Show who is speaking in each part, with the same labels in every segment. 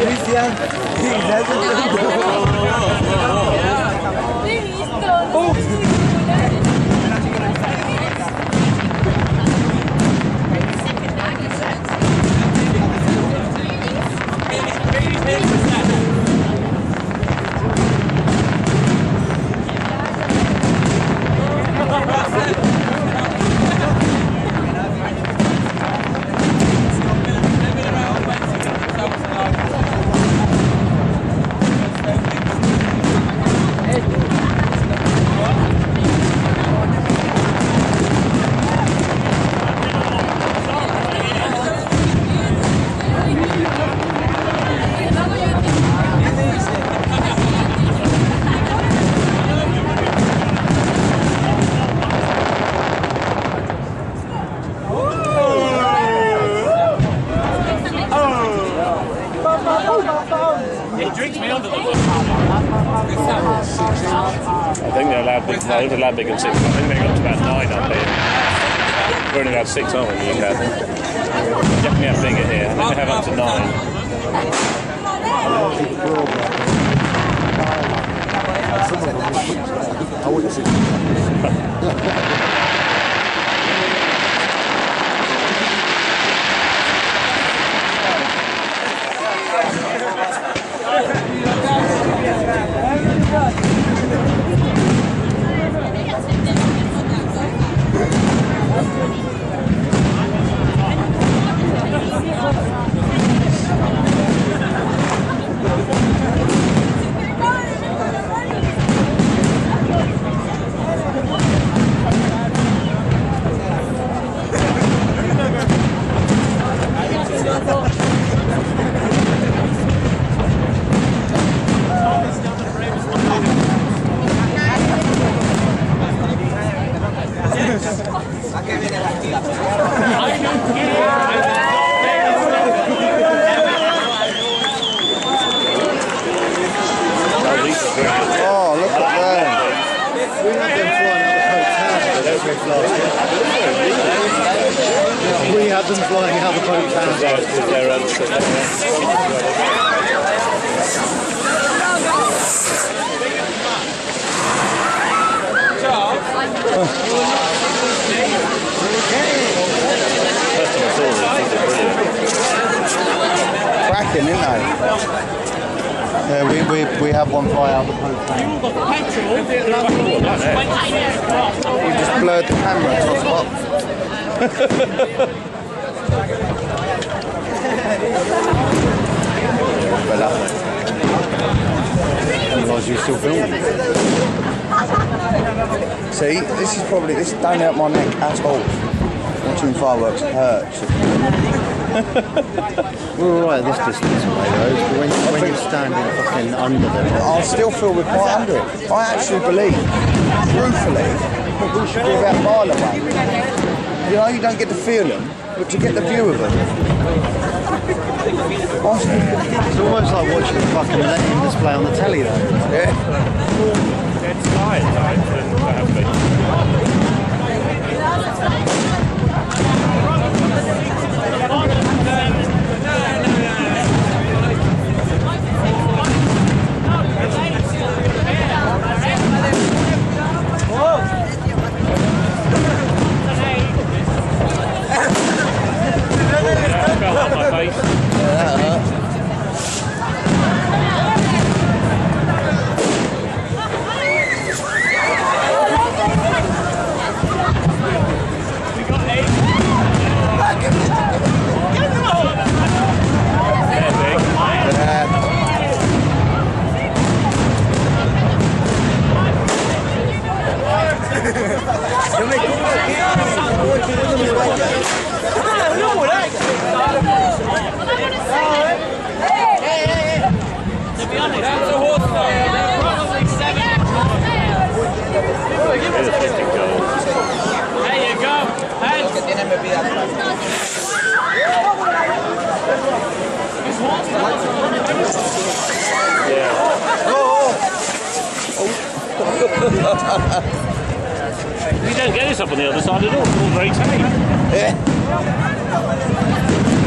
Speaker 1: Cristian,
Speaker 2: It was a lot bigger than 6. I think they got to about 9 up here. We're only about 6, aren't we, in the UK? Definitely have bigger here. I think they have up to 9.
Speaker 1: I wouldn't say. We had them flying out the boat down. Cracking, isn't they? Yeah, we have one fly out the boat. You just blurred the camera to the top. Otherwise you're still filming. See, this don't help my neck at all. Watching fireworks hurts. We're alright at this distance away though, but when you're standing fucking under them, I still feel we're quite under it. I actually believe, truthfully, that we should be about a mile away. You know, you don't get to feel them, but to get the view of them. It's almost like watching the fucking Millennium display on the telly though. Yeah.
Speaker 2: It's fine, You don't get this up on the other side at all. It's all very tame.
Speaker 1: Yeah.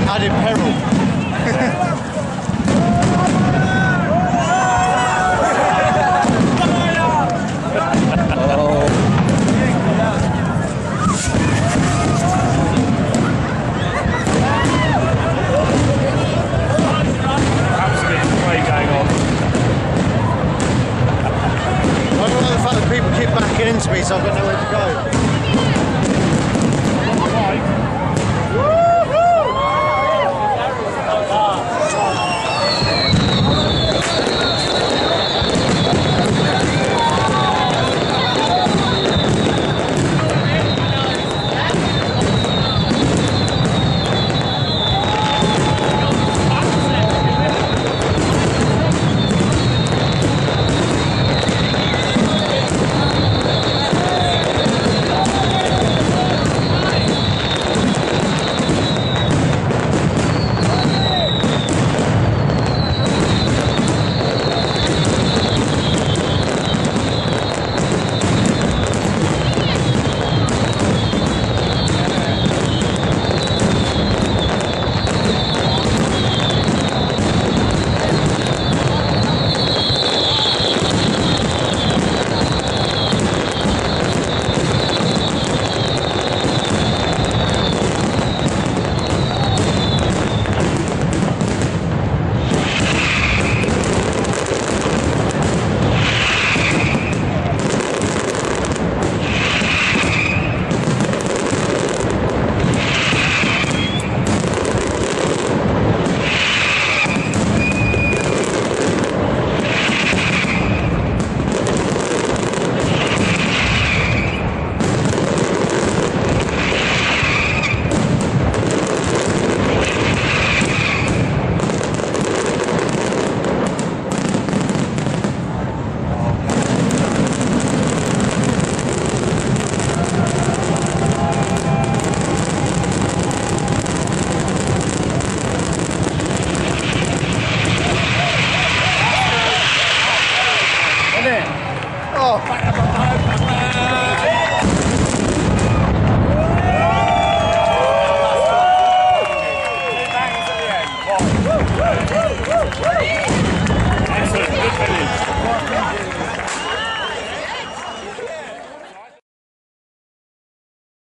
Speaker 1: Added peril. People keep backing into me, so I've got nowhere to go.